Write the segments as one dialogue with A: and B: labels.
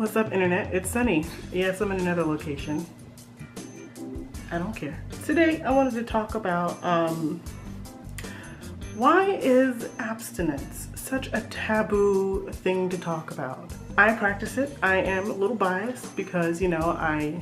A: What's up, internet? It's Sunny. Yes, I'm in another location. I don't care. Today, I wanted to talk about why is abstinence such a taboo thing to talk about? I practice it. I am a little biased because, you know, I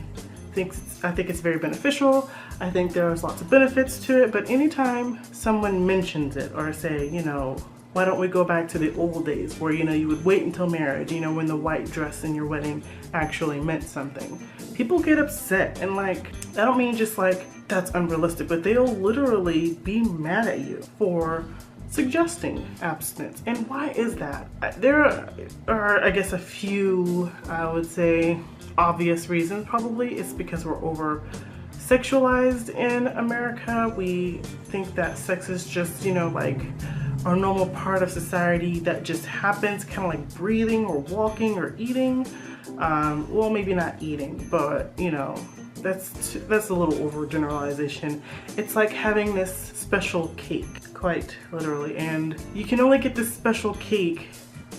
A: think it's very beneficial. I think there's lots of benefits to it, but anytime someone mentions it or say, you know, why don't we go back to the old days where, you know, you would wait until marriage, you know, when the white dress in your wedding actually meant something. People get upset and, like, I don't mean just like that's unrealistic, but they'll literally be mad at you for suggesting abstinence. And why is that? There are, I guess, a few, I would say, obvious reasons. Probably it's because we're over sexualized in America. We think that sex is just, you know, like our normal part of society that just happens, kind of like breathing or walking or eating. Well, maybe not eating, but, you know, that's a little overgeneralization. It's like having this special cake, quite literally, and you can only get this special cake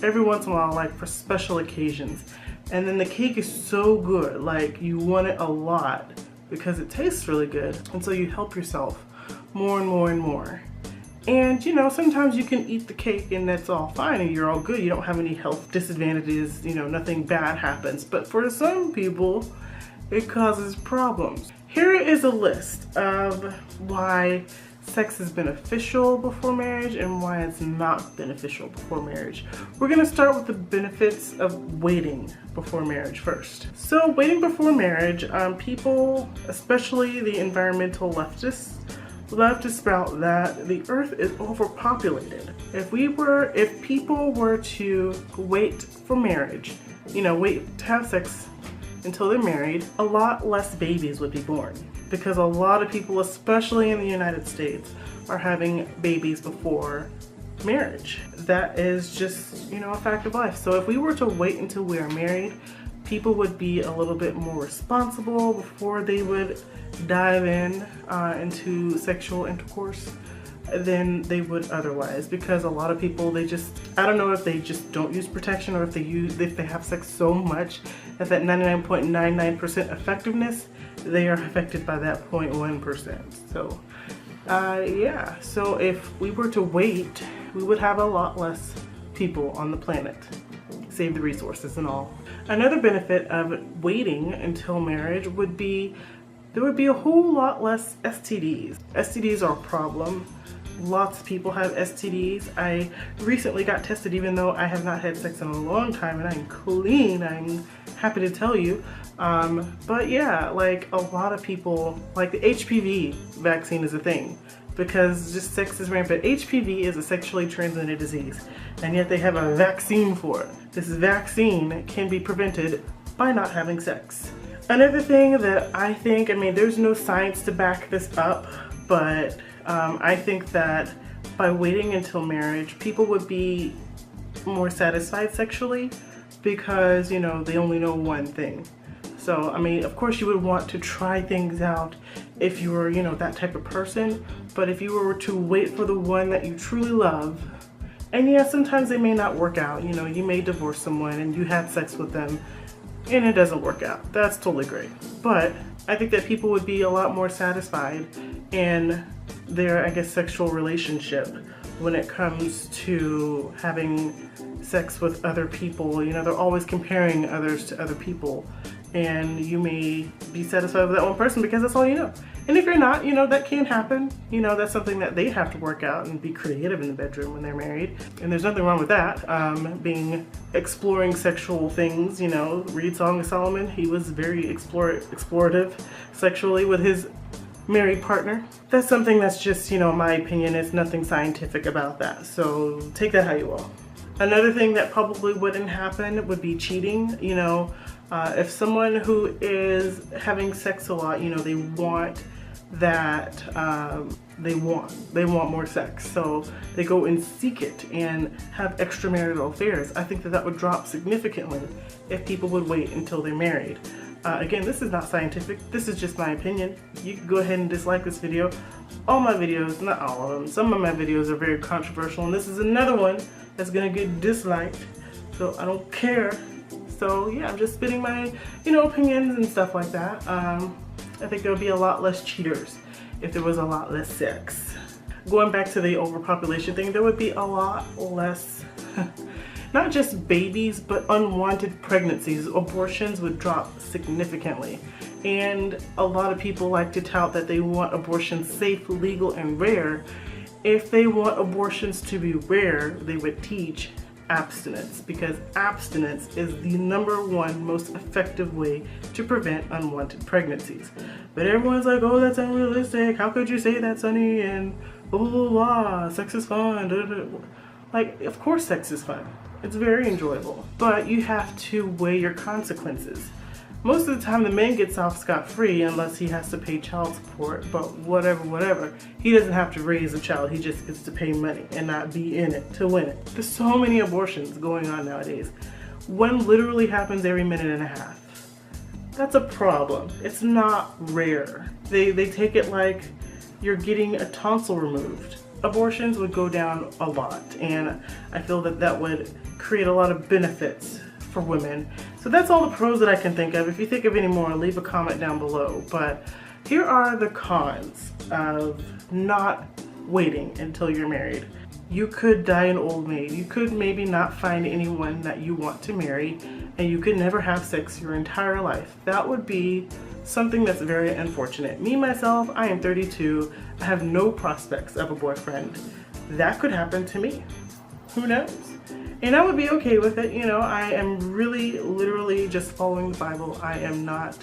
A: every once in a while, like for special occasions. And then the cake is so good, like you want it a lot because it tastes really good, and so you help yourself more and more and more. And, you know, sometimes you can eat the cake and that's all fine and you're all good. You don't have any health disadvantages, you know, nothing bad happens. But for some people, it causes problems. Here is a list of why sex is beneficial before marriage and why it's not beneficial before marriage. We're gonna start with the benefits of waiting before marriage first. So waiting before marriage, people, especially the environmental leftists, love to sprout that the earth is overpopulated. If people were to wait for marriage, you know, wait to have sex until they're married, a lot less babies would be born because a lot of people, especially in the United States, are having babies before marriage. That is just, you know, a fact of life. So if we were to wait until we are married, people would be a little bit more responsible before they would dive into sexual intercourse than they would otherwise, because a lot of people, they just, I don't know if they just don't use protection or if they have sex so much at that 99.99% effectiveness, they are affected by that 0.1%. So yeah, so if we were to wait, we would have a lot less people on the planet. Save the resources and all. Another benefit of waiting until marriage would be there would be a whole lot less STDs. STDs are a problem. Lots of people have STDs. I recently got tested even though I have not had sex in a long time and I'm clean, I'm happy to tell you. But yeah, like a lot of people, like the HPV vaccine is a thing because just sex is rampant. HPV is a sexually transmitted disease and yet they have a vaccine for it. This vaccine can be prevented by not having sex. Another thing that I think, I mean, there's no science to back this up, but I think that by waiting until marriage, people would be more satisfied sexually because, you know, they only know one thing. So, I mean, of course you would want to try things out if you were, you know, that type of person, but if you were to wait for the one that you truly love, and yeah, sometimes they may not work out, you know, you may divorce someone and you have sex with them and it doesn't work out. That's totally great. But I think that people would be a lot more satisfied in their, I guess, sexual relationship when it comes to having sex with other people. You know, they're always comparing others to other people, and you may be satisfied with that one person because that's all you know. And if you're not, you know, that can happen. You know, that's something that they have to work out and be creative in the bedroom when they're married. And there's nothing wrong with that. Exploring sexual things, you know, read Song of Solomon. He was very explorative sexually with his married partner. That's something that's just, you know, my opinion. It's nothing scientific about that. So take that how you will. Another thing that probably wouldn't happen would be cheating. You know, if someone who is having sex a lot, you know, they want that, they want more sex, so they go and seek it and have extramarital affairs. I think that that would drop significantly if people would wait until they're married. Again, this is not scientific, this is just my opinion. You can go ahead and dislike this video. All my videos, not all of them, some of my videos are very controversial, and this is another one that's gonna get disliked, so I don't care. So yeah, I'm just spitting my, opinions and stuff like that. I think there would be a lot less cheaters if there was a lot less sex. Going back to the overpopulation thing, there would be a lot less, not just babies, but unwanted pregnancies. Abortions would drop significantly. And a lot of people like to tout that they want abortions safe, legal, and rare. If they want abortions to be rare, they would teach abstinence, because abstinence is the #1 most effective way to prevent unwanted pregnancies. But everyone's like, oh, that's unrealistic. How could you say that, Sonny? And blah, blah, blah, blah. Sex is fun. Blah, blah, blah. Like, of course sex is fun. It's very enjoyable. But you have to weigh your consequences. Most of the time the man gets off scot-free unless he has to pay child support, but whatever. He doesn't have to raise a child, he just gets to pay money and not be in it to win it. There's so many abortions going on nowadays. One literally happens every minute and a half. That's a problem. It's not rare. They take it like you're getting a tonsil removed. Abortions would go down a lot, and I feel that that would create a lot of benefits for women. So that's all the pros that I can think of. If you think of any more, leave a comment down below. But here are the cons of not waiting until you're married. You could die an old maid. You could maybe not find anyone that you want to marry, and you could never have sex your entire life. That would be something that's very unfortunate. Me, myself, I am 32. I have no prospects of a boyfriend. That could happen to me. Who knows? And I would be okay with it. I am really literally just following the Bible. I am not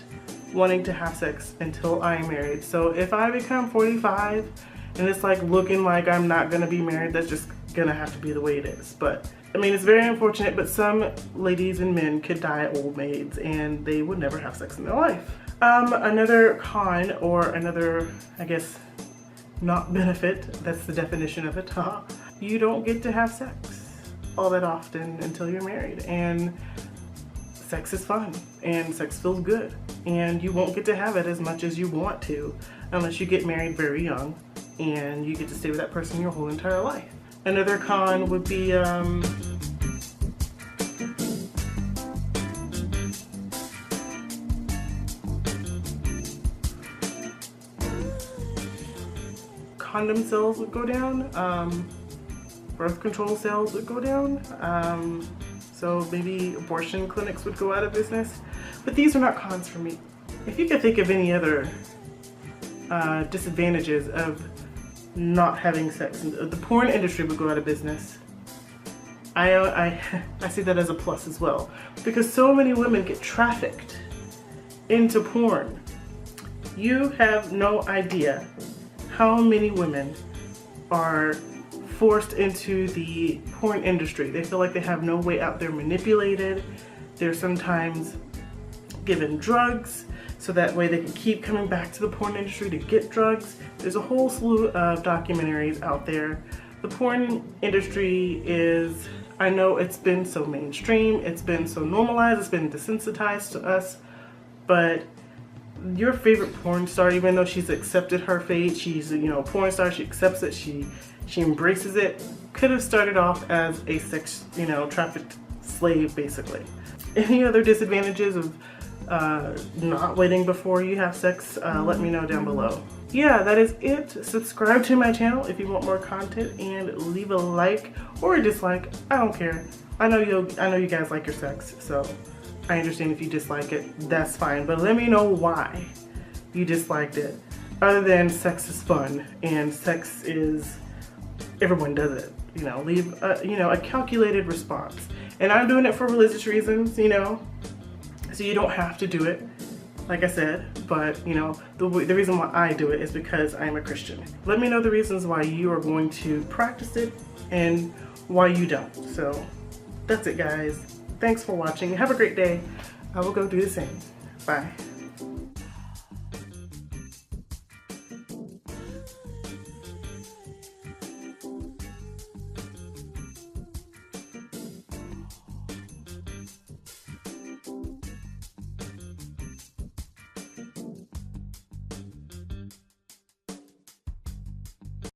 A: wanting to have sex until I am married. So if I become 45 and it's like looking like I'm not gonna be married, that's just gonna have to be the way it is. But I mean, it's very unfortunate, but some ladies and men could die old maids and they would never have sex in their life. Another con, or another, I guess, not benefit, that's the definition of it, you don't get to have sex all that often until you're married, and sex is fun and sex feels good, and you won't get to have it as much as you want to unless you get married very young and you get to stay with that person your whole entire life. Another con would be condom sales would go down. Birth control sales would go down, so maybe abortion clinics would go out of business. But these are not cons for me. If you could think of any other disadvantages of not having sex, the porn industry would go out of business. I see that as a plus as well, because so many women get trafficked into porn. You have no idea how many women are forced into the porn industry. They feel like they have no way out. They're manipulated. They're sometimes given drugs so that way they can keep coming back to the porn industry to get drugs. There's a whole slew of documentaries out there. The porn industry is, I know it's been so mainstream, it's been so normalized, it's been desensitized to us, but your favorite porn star, even though she's accepted her fate, she's a porn star, she accepts it, she embraces it, could have started off as a sex, trafficked slave, basically. Any other disadvantages of not waiting before you have sex, let me know down below. Yeah, that is it. Subscribe to my channel if you want more content, and leave a like or a dislike. I don't care. I know you guys like your sex, so I understand if you dislike it, that's fine. But let me know why you disliked it. Other than sex is fun and sex is, everyone does it. Leave a calculated response. And I'm doing it for religious reasons, so you don't have to do it, like I said, but the reason why I do it is because I'm a Christian. Let me know the reasons why you are going to practice it and why you don't. So that's it, guys. Thanks for watching. Have a great day. I will go do the same. Bye.